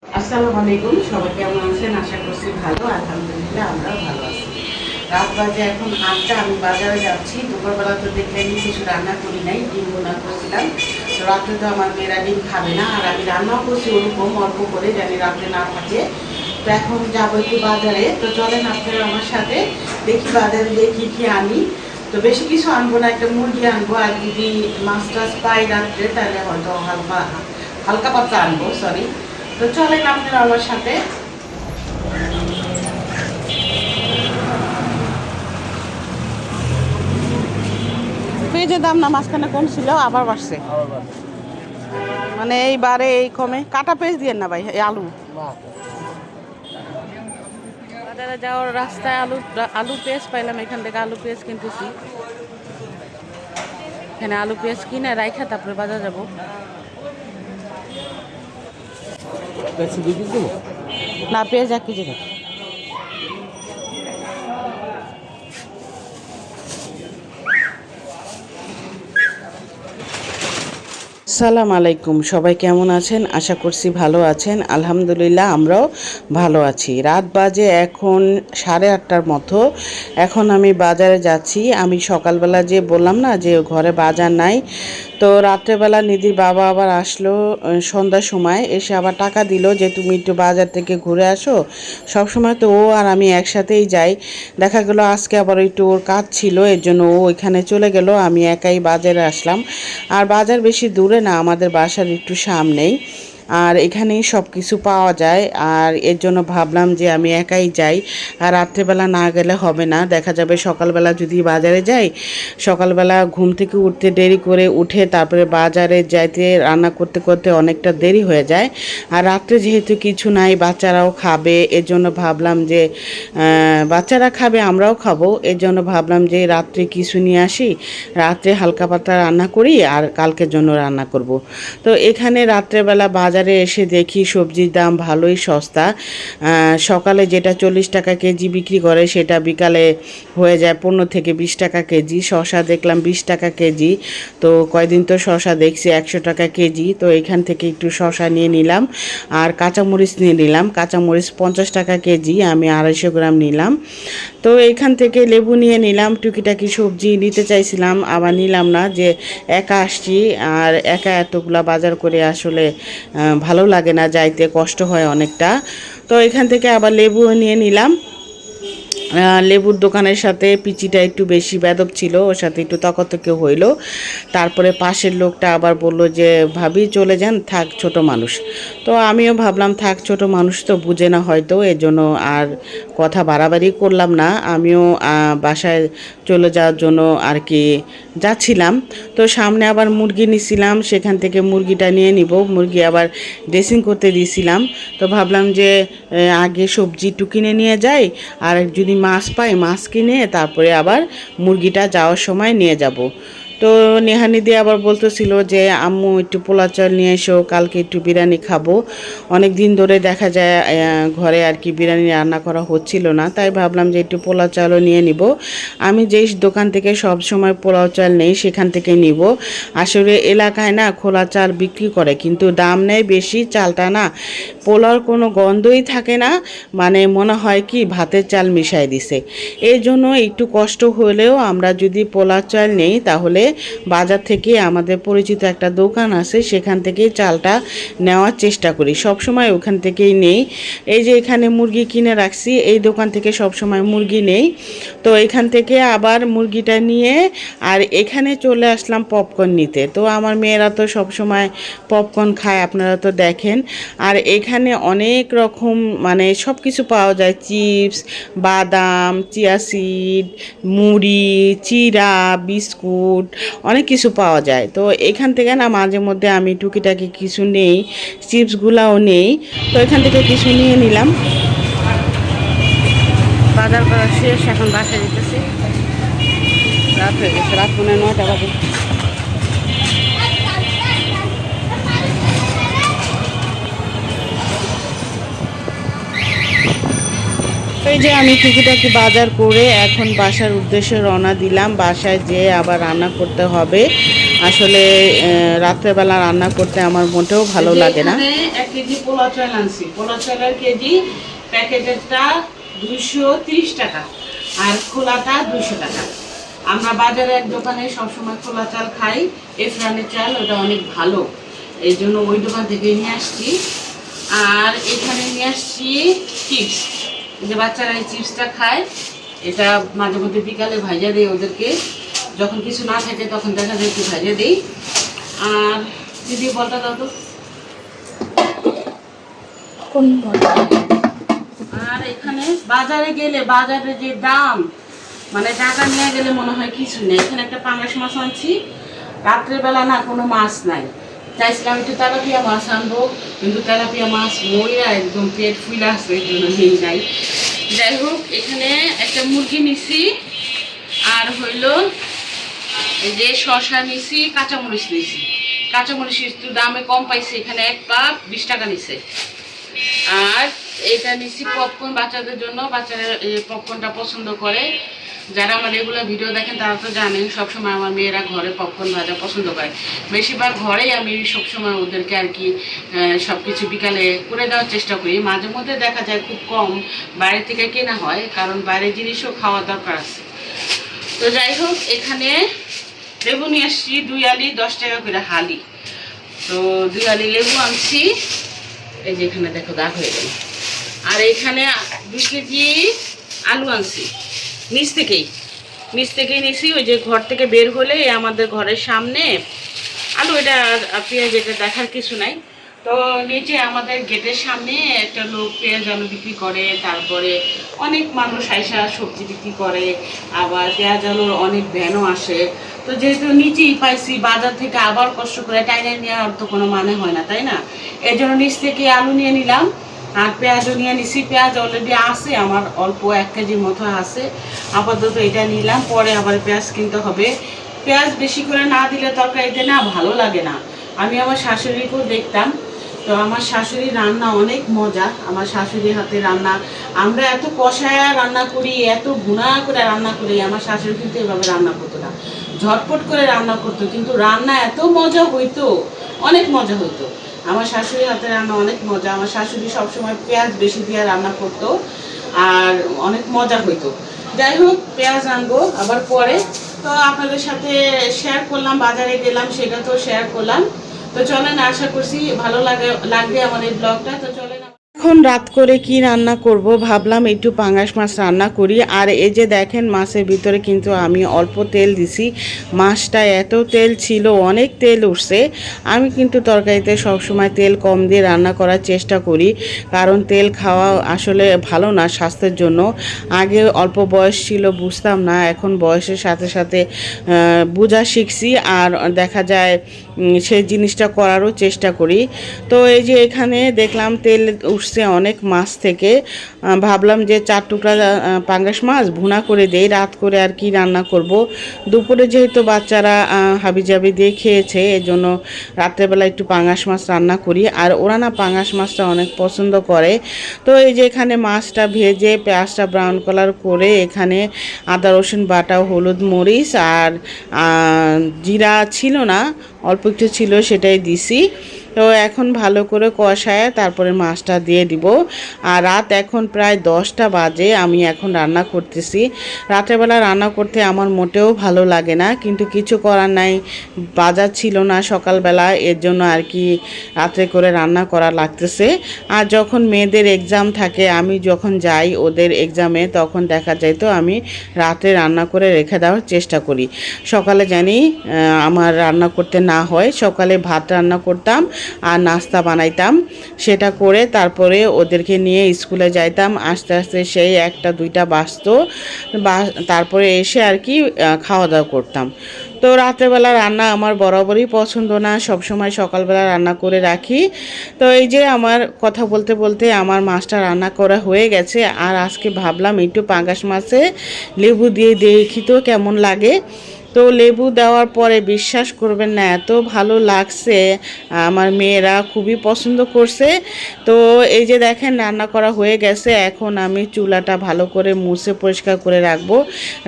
আসসালামু আলাইকুম, সবাই কেমন আছেন? আশা করছি ভালো। আলহামদুলিল্লাহ আমরাও ভালো আছি। রাত বাজে এখন ৮টা। আমি বাজারে যাচ্ছি। দুপুরবেলা তো দেখলেন কিছু রান্না করি নাই, ডিম বোনা করছিলাম। তো রাত্রে তো আমার মেয়েরা ডিম খাবে না, আর আমি রান্নাও করছি ওরকম অল্প করে, জানি রাত্রে না থাকে। তো এখন যাবো একটু বাজারে। তো চলেন আপনারা আমার সাথে, দেখি বাজারে গিয়ে কী কী আনি। তো বেশি কিছু আনবো না, একটা মুরগি আনবো, আর যদি মাছ টাছ পাই রাত্রে তাহলে হয়তো হালকা হালকা পাতলা আনবো, সরি। তো চলেন আপনারা আমার সাথে। পেঁয়াজের দাম না মাঝখানে কম ছিল, আবার বাড়ছে। মানে এইবারে এই কমে কাটা পেঁয়াজ দিয়ে না ভাই, এই আলু বাজারে যাওয়ার রাস্তায় আলু আলু পেঁয়াজ পাইলাম, এখান থেকে আলু পেঁয়াজ কিনতেছি। এখানে আলু পেঁয়াজ কিনে রাইখা তারপরে বাজার যাবো। না, পেঁয়াজ 1 কেজি না। সালাম আলাইকুম, সবাই কেমন আছেন? আশা করছি ভালো আছেন। আলহামদুলিল্লাহ আমরাও ভালো আছি। রাত বাজে এখন 8:30টার মতো। এখন আমি বাজারে যাচ্ছি। আমি সকালবেলা যে বললাম না যে ঘরে বাজার নাই, তো রাত্রেবেলা নিধির বাবা আবার আসলো সন্ধ্যার সময়, এসে আবার টাকা দিল যে তুমি একটু বাজার থেকে ঘুরে আসো। সব সময় তো ও আর আমি একসাথেই যাই। দেখা গেল আজকে আবার একটু ওর কাজ ছিল, এর জন্য ও ওইখানে চলে গেল, আমি একাই বাজারে আসলাম। আর বাজার বেশি দূরে না, আমাদের বাসার একটু সামনেই, আর এখানেই সব কিছু পাওয়া যায়। আর এর জন্য ভাবলাম যে আমি একাই যাই, আর রাত্রেবেলা না গেলে হবে না। দেখা যাবে সকালবেলা যদি বাজারে যাই, সকালবেলা ঘুম থেকে উঠতে দেরি করে উঠে তারপরে বাজারে যাইতে রান্না করতে করতে অনেকটা দেরি হয়ে যায়। আর রাত্রে যেহেতু কিছু নাই, বাচ্চারাও খাবে, এর জন্য ভাবলাম যে বাচ্চারা খাবে আমরাও খাবো, এর জন্য ভাবলাম যে রাত্রে কিছু নিয়ে আসি, রাত্রে হালকা পাতলা রান্না করি আর কালকের জন্য রান্না করব। তো এখানে রাত্রেবেলা বাজারে এসে দেখি সবজির দাম ভালোই সস্তা। সকালে যেটা 40 টাকা কেজি বিক্রি করে, সেটা বিকালে হয়ে যায় 15 থেকে 20 টাকা কেজি। শসা দেখলাম 20 টাকা কেজি। তো কয়দিন তো শসা দেখছি 100 টাকা কেজি। তো এখান থেকে একটু শসা নিয়ে নিলাম, আর কাঁচামরিচ নিয়ে নিলাম। কাঁচামরিচ 50 টাকা কেজি, আমি 250 গ্রাম নিলাম। তো এইখান থেকে লেবু নিয়ে নিলাম। টুকিটাকি সবজি নিতে চাইছিলাম, আবার নিলাম না, যে একা আসছি আর একা এতগুলা বাজার করে আসলে ভালো লাগে না, যাইতে কষ্ট হয় অনেকটা। তো এখান থেকে আবার লেবু নিয়ে নিলাম। লেবুর দোকানের সাথে পিচিটা একটু বেশি বেদব ছিল, ওর সাথে একটু তকাতকি হইল। তারপরে পাশের লোকটা আবার বলল যে ভাবি চলে যান, থাক ছোট মানুষ। তো আমিও ভাবলাম থাক ছোট মানুষ তো বুঝে না হয়তো, এর জন্য আর কথা বাড়াবাড়ি করলাম না। আমিও বাসায় চলে যাওয়ার জন্য আর কি যাচ্ছিলাম। তো সামনে আবার মুরগি নিছিলাম, সেখান থেকে মুরগিটা নিয়ে নিব। মুরগি আবার ড্রেসিং করতে দিয়েছিলাম। তো ভাবলাম যে আগে সবজি একটু কিনে নিয়ে যাই, আর যদি মাছ পাই মাছ কিনে তারপরে আবার মুরগিটা যাওয়ার সময় নিয়ে যাব। তো নেহানিদি আবার বলতেছিল যে আম্মু একটু পোলা চাল নিয়ে এসো, কালকে একটু বিরিয়ানি খাবো। অনেক দিন ধরে দেখা যায় ঘরে আর কি বিরিয়ানি রান্না করা হচ্ছিল না, তাই ভাবলাম যে একটু পোলাও চালও নিয়ে নিব। আমি যেই দোকান থেকে সব সময় পোলাও চাল নেই সেখান থেকে নিব। আসলে এলাকায় না খোলা চাল বিক্রি করে, কিন্তু দাম নেয় বেশি। চালটা না পোলাওর কোনো গন্ধই থাকে না, মানে মনে হয় কি ভাতের চাল মিশাই দিছে। এই জন্য একটু কষ্ট হলেও আমরা যদি পোলাও চাল নেই, তাহলে বাজার থেকে আমাদের পরিচিত একটা দোকান আছে, সেখান থেকেই চালটা নেওয়ার চেষ্টা করি। সব সময় ওখান থেকেই নেই। এই যে এখানে মুরগি কিনে রাখছি, এই দোকান থেকে সব সময় মুরগি নেই। তো এখান থেকে আবার মুরগিটা নিয়ে আর এখানে চলে আসলাম পপকর্ন নিতে। তো আমার মেয়েরা তো সব সময় পপকর্ন খায়, আপনারা তো দেখেন। আর এখানে অনেক রকম মানে সব কিছু পাওয়া যায়, চিপস, বাদাম, চিয়া সিড, মুড়ি, চিড়া, বিস্কুট, অনেক কিছু পাওয়া যায়। তো এখান থেকে না মাঝে মধ্যে আমি টুকিটাকি কিছু নেই, চিপসগুলাও নেই। তো এখান থেকে কিছু নিয়ে নিলাম। বাজার করা শেষ, এখন বাসায় যেতেছি। রাত হয়ে গেছে, রাত 9:30 বাজে। এই যে আমি টুকিটাকি বাজার করে এখন বাসার উদ্দেশ্যে রওনা দিলাম। বাসায় যেয়ে আবার রান্না করতে হবে। আসলে রাত্রেবেলা রান্না করতে আমার মোটেও ভালো লাগে না। 1 কেজি পোলা চাল আনছি, পোলা চালের কেজি প্যাকেটেরটা 230 টাকা আর খোলাটা 200 টাকা। আমরা বাজারে এক দোকানে সবসময় খোলা চাল খাই, এফরানের চাল, ওটা অনেক ভালো, এই জন্য ওই দোকান থেকে নিয়ে আসছি। আর এখানে নিয়ে আসছি চিপস, যে বাচ্চারা এই চিপসটা খায়, এটা মাঝে মধ্যে বিকালে ভাজা দিই ওদেরকে, যখন কিছু না থাকে তখন দেখা যায় একটু ভাজা দিই। আর দিদি বলটা দাও তো। আর এখানে বাজারে গেলে বাজারে যে দাম, মানে টাকা নিয়ে গেলে মনে হয় কিছু নেই। এখানে একটা পাঙ্গাস মাছ আনছি, রাত্রেবেলা না কোনো মাছ নাই, চাইছিলাম একটু তেলাপিয়া মাছ আনবো, কিন্তু তেলাপিয়া মাছ মরিয়া একদম পেট ফুলে আসছে, এই জন্য নেই নাই। যাই হোক, এখানে একটা মুরগি নিছি, আর হইল এই যে শসা নিছি, কাঁচামরিচ নিছি। কাঁচামরিচ একটু দামে কম পাইছি, এখানে 1 কাপ 20 টাকা নিছে। আর এটা নিছি পপকর্ন বাচ্চাদের জন্য, বাচ্চারা পপকর্নটা পছন্দ করে। যারা আমার রেগুলার ভিডিও দেখেন তারা তো জানেন, সবসময় আমার মেয়েরা ঘরে পপকর্ন ভাজা পছন্দ করে। বেশিরভাগ ঘরেই আমি সবসময় ওদেরকে আর কি সব কিছু বিকালে করে দেওয়ার চেষ্টা করি। মাঝে মধ্যে দেখা যায় খুব কম বাইরে থেকে কেনা হয়, কারণ বাইরের জিনিসও খাওয়া দরকার আছে। তো যাই হোক, এখানে লেবু নিয়ে আসছি 2 আলি, 10 টাকা করে হালি। তো 2 আলি লেবু আনছি, এই যে এখানে দেখো দাগ হয়ে গেল। আর এখানে 2 কেজি আলু আনছি, নিচ থেকেই নিছি, ওই যে ঘর থেকে বের হলে আমাদের ঘরের সামনে আলু, এটা পেঁয়াজ, এটা দেখার কিছু নাই। তো নিচে আমাদের গেটের সামনে একটা লোক পেঁয়াজ আলু বিক্রি করে, তারপরে অনেক মানুষ আইসা সবজি বিক্রি করে, আবার পেঁয়াজ আলুর অনেক ভ্যানও আসে। তো যেহেতু নিচেই পাইছি, বাজার থেকে আবার কষ্ট করে টাইনে নেওয়ার তো কোনো মানে হয় না, তাই না? এই জন্য নিচ থেকে আলু নিয়ে নিলাম, আর পেঁয়াজও নিয়ে নিছি। পেঁয়াজ অলরেডি আছে আমার, অল্প 1 কেজির মতো আছে। আপাতত এটা নিলাম, পরে আবার পেঁয়াজ কিনতে হবে। পেঁয়াজ বেশি করে না দিলে তরকারিতে না ভালো লাগে না। আমি আমার শাশুড়িকেও দেখতাম, তো আমার শাশুড়ির রান্না অনেক মজা। আমার শাশুড়ির হাতে রান্না, আমরা এত কষায় রান্না করি, এত গুণা করে রান্না করি। আমার শাশুড়ি কিন্তু এভাবে রান্না করতো না, ঝটপট করে রান্না করতো, কিন্তু রান্না এত মজা হইতো, অনেক মজা হইতো। আমার শাশুড়ির হাতে রান্না অনেক মজা। আমার শাশুড়ি সবসময় পেঁয়াজ বেশি দিয়ে রান্না করতো, আর অনেক মজা হইতো। যাই হোক, পেঁয়াজ আনবো আবার পরে, তো আপনাদের সাথে শেয়ার করলাম, বাজারে গেলাম সেটা তো শেয়ার করলাম। তো চলেন, আশা করছি ভালো লাগবে আমার এই ব্লগটা। তো চলেন, এখন রাত করে কি রান্না করব ভাবলাম একটু পাঙ্গাস মাছ রান্না করি। আর এই যে দেখেন, মাছের ভিতরে কিন্তু আমি অল্প তেল দিছি। মাছটা এত তেল ছিল, অনেক তেল উঠছে। আমি কিন্তু তরকারিতে সবসময় তেল কম দিয়ে রান্না করার চেষ্টা করি, কারণ তেল খাওয়া আসলে ভালো না স্বাস্থ্যের জন্য। আগে অল্প বয়স ছিল, বুঝতাম না, এখন বয়সের সাথে সাথে বোঝা শিখছি, আর দেখা যায় সেই জিনিসটা করারও চেষ্টা করি। তো এই যে এখানে দেখলাম তেল উঠছে অনেক মাছ থেকে, ভাবলাম যে 4 টুকরা পাঙ্গাস মাছ ভুনা করে দেই, রাত করে আর কি রান্না করব। দুপুরে যেহেতু বাচ্চারা হাবিজাবি দিয়ে খেয়েছে, এজন্য রাত্রেবেলা একটু পাঙ্গাস মাছ রান্না করি। আর ওরা না পাঙ্গাস মাছটা অনেক পছন্দ করে। তো এই যে এখানে মাছটা ভেজে পেঁয়াজটা ব্রাউন কালার করে, এখানে আদা রসুন বাটা, হলুদ মরিচ আর জিরা ছিল না, অল্প একটু ছিল, সেটাই দিছি। তো এখন ভালো করে কষায় তারপরে মাছটা দিয়ে দিব। আর রাত এখন প্রায় 10টা বাজে, আমি এখন রান্না করতেছি। রাতেরবেলা রান্না করতে আমার মোটেও ভালো লাগে না, কিন্তু কিছু করার নাই, বাজার ছিল না সকালবেলা, এর জন্য আর কি রাত্রে করে রান্না করা লাগতেছে। আর যখন মেয়েদের এক্সাম থাকে, আমি যখন যাই ওদের এক্সামে, তখন দেখা যায় তো আমি রাতে রান্না করে রেখে দেওয়ার চেষ্টা করি। সকালে জানি আমার রান্না করতে না হয়, সকালে ভাত রান্না করতাম আর নাস্তা বানাইতাম, সেটা করে তারপরে ওদেরকে নিয়ে স্কুলে যাইতাম। আস্তে আস্তে সেই 1টা 2টা বাজতো, তারপরে এসে আর কি খাওয়া দাওয়া করতাম। তো রাতেরবেলা রান্না আমার বরাবরই পছন্দ না, সবসময় সকালবেলা রান্না করে রাখি। তো এই যে আমার কথা বলতে বলতে আমার মাছটা রান্না করা হয়ে গেছে। আর আজকে ভাবলাম একটু পাঙ্গাস মাছে লেবু দিয়ে দেখি তো কেমন লাগে। তো লেবু দেওয়ার পরে বিশ্বাস করবেন না, এত ভালো লাগছে, আমার মেয়েরা খুবই পছন্দ করছে। তো এই যে দেখেন রান্না করা হয়ে গেছে, এখন আমি চুলাটা ভালো করে মুছে পরিষ্কার করে রাখবো।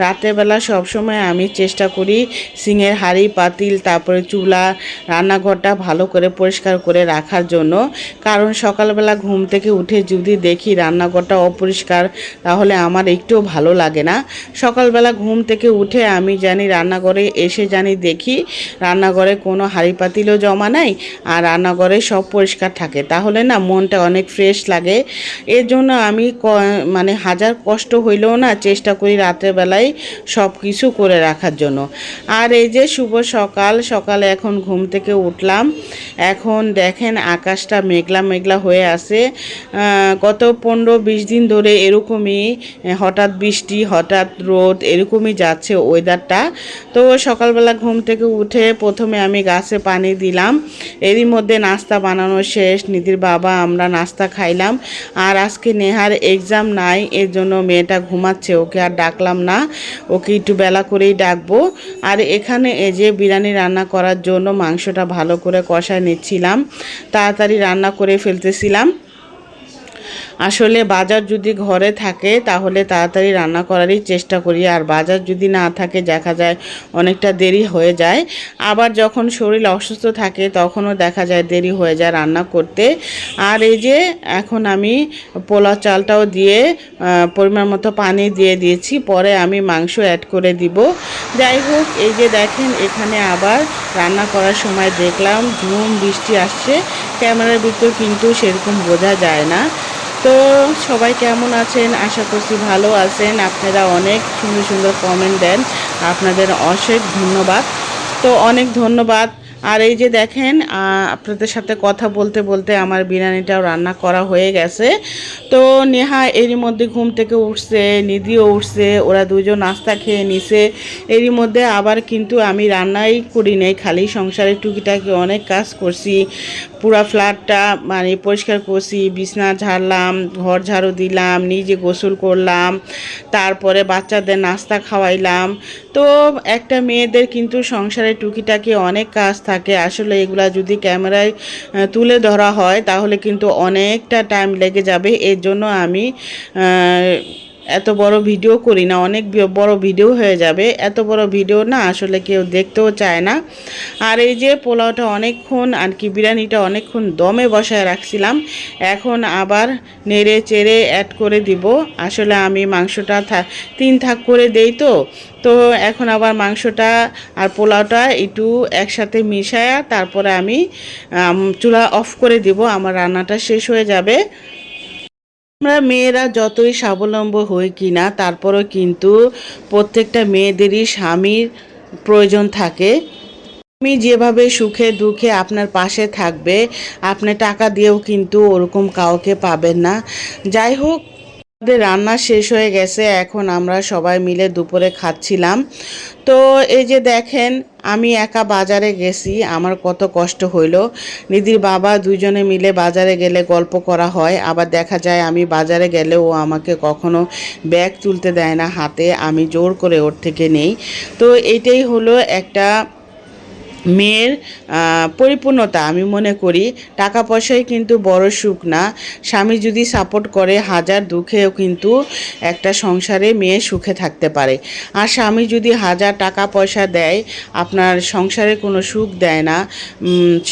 রাতেরবেলা সবসময় আমি চেষ্টা করি সিঙের হাঁড়ি পাতিল তারপরে চুলা রান্নাঘরটা ভালো করে পরিষ্কার করে রাখার জন্য, কারণ সকালবেলা ঘুম থেকে উঠে যদি দেখি রান্নাঘরটা অপরিষ্কার তাহলে আমার একটুও ভালো লাগে না। সকালবেলা ঘুম থেকে উঠে আমি জানি রান্নাঘরে এসে জানি দেখি রান্নাঘরে কোনো হাঁড়ি পাতিলও জমা নাই আর রান্নাঘরে সব পরিষ্কার থাকে, তাহলে না মনটা অনেক ফ্রেশ লাগে। এর জন্য আমি মানে হাজার কষ্ট হইলেও না চেষ্টা করি রাতের বেলায় সব কিছু করে রাখার জন্য। আর এই যে শুভ সকাল, সকালে এখন ঘুম থেকে উঠলাম, এখন দেখেন আকাশটা মেঘলা মেঘলা হয়ে আছে। গত 15-20 দিন ধরে এরকমই হঠাৎ বৃষ্টি হঠাৎ রোদ এরকমই যাচ্ছে ওয়েদারটা। তো সকালবেলা ঘুম থেকে উঠে প্রথমে আমি গাছে পানি দিলাম, এরই মধ্যে নাস্তা বানানো শেষ, নিধির বাবা আমরা নাস্তা খাইলাম। আর আজকে নেহার এক্সাম নাই, এর জন্য মেয়েটা ঘুমাচ্ছে, ওকে আর ডাকলাম না, ওকে একটু বেলা করেই ডাকবো। আর এখানে এই যে বিরিয়ানি রান্না করার জন্য মাংসটা ভালো করে কষায় নিচ্ছিলাম, তাড়াতাড়ি রান্না করে ফেলতেছিলাম। আসলে বাজার যদি ঘরে থাকে তাহলে তাড়াতাড়ি রান্না করারই চেষ্টা করি, আর বাজার যদি না থাকে দেখা যায় অনেকটা দেরি হয়ে যায়। আবার যখন শরীর অসুস্থ থাকে তখনও দেখা যায় দেরি হয়ে যায় রান্না করতে। আর এই যে এখন আমি পোলাও চালটাও দিয়ে পরিমাণ মতো পানি দিয়ে দিয়েছি, পরে আমি মাংস অ্যাড করে দিব। যাই হোক, এই যে দেখেন এখানে আবার রান্না করার সময় দেখলাম ঝুম বৃষ্টি আসছে, ক্যামেরার ভিতর কিন্তু সেরকম বোঝা যায় না। তো সবাই কেমন আছেন, আশা করছি ভালো আছেন। আপনারা অনেক সুন্দর সুন্দর কমেন্ট দেন, আপনাদের অশেষ ধন্যবাদ। তো অনেক ধন্যবাদ। আর এই যে দেখেন আপনাদের সাথে কথা বলতে বলতে আমার বিরিয়ানিটাও রান্না করা হয়ে গেছে। তো নেহা এরই মধ্যে ঘুম থেকে উঠছে, নিধিও উঠছে, ওরা দুজন নাস্তা খেয়ে নিছে। এরই মধ্যে আবার কিন্তু আমি রান্নাই করি নাই, খালি সংসারের টুকিটাকি অনেক কাজ করছি। পুরা ফ্ল্যাটটা মানে পরিষ্কার করছি, বিছনা ঝাড়লাম, ঘর ঝাড়ু দিলাম, নিজে গোসল করলাম, তারপরে বাচ্চাদের নাস্তা খাওয়াইলাম। তো একটা মেয়েদের কিন্তু সংসারের টুকিটাকি অনেক কাজ থাকে, আসলে এগুলা যদি ক্যামেরায় তুলে ধরা হয় তাহলে কিন্তু অনেকটা টাইম লেগে যাবে। এর জন্য আমি এত বড় ভিডিও করি না, অনেক বড় ভিডিও হয়ে যাবে, এত বড় ভিডিও না আসলে কেউ দেখতেও চায় না। আর এই যে পোলাওটা অনেকক্ষণ আর কি বিরিয়ানিটা অনেকক্ষণ দমে বসায় রাখছিলাম, এখন আবার নেড়ে চেড়ে অ্যাড করে দিব। আসলে আমি মাংসটা 3 ভাগ করে দেই, তো এখন আবার মাংসটা আর পোলাওটা একটু একসাথে মিশায়া তারপরে আমি চুলা অফ করে দিব, আমার রান্নাটা শেষ হয়ে যাবে। আমরা মেয়েরা যতই স্বাবলম্বী হই কি না, তারপরেও কিন্তু প্রত্যেকটা মেয়েদেরই স্বামীর প্রয়োজন থাকে। তুমি যেভাবে সুখে দুঃখে আপনার পাশে থাকবে, আপনি টাকা দিয়েও কিন্তু ওরকম কাউকে পাবেন না। যাই হোক, আমাদের রান্না শেষ হয়ে গেছে, এখন আমরা সবাই মিলে দুপুরে খাচ্ছিলাম। তো এই যে দেখেন আমি একা বাজারে গেছি, আমার কত কষ্ট হইল। নিধির বাবা দুইজনে মিলে বাজারে গেলে গল্প করা হয়, আবার দেখা যায় আমি বাজারে গেলে ও আমাকে কখনো ব্যাগ তুলতে দেয় না হাতে, আমি জোর করে ওর থেকে নেই। তো এইটাই হলো একটা মেয়ের পরিপূর্ণতা আমি মনে করি। টাকা পয়সাই কিন্তু বড় সুখ না, স্বামী যদি সাপোর্ট করে হাজার দুঃখেও কিন্তু একটা সংসারে মেয়ে সুখে থাকতে পারে। আর স্বামী যদি হাজার টাকা পয়সা দেয় আপনার সংসারে কোনো সুখ দেয় না,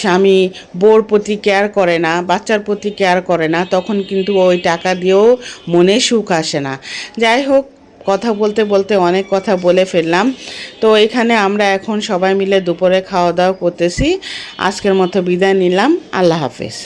স্বামী বউর প্রতি কেয়ার করে না, বাচ্চার প্রতি কেয়ার করে না, তখন কিন্তু ওই টাকা দিয়েও মনে সুখ আসে না। যাই হোক, কথা বলতে বলতে অনেক কথা বলে ফেললাম। তো এখানে আমরা এখন সবাই মিলে দুপুরে খাওয়া দাওয়া করতেছি। আজকের মতো বিদায় নিলাম, আল্লাহ হাফেজ।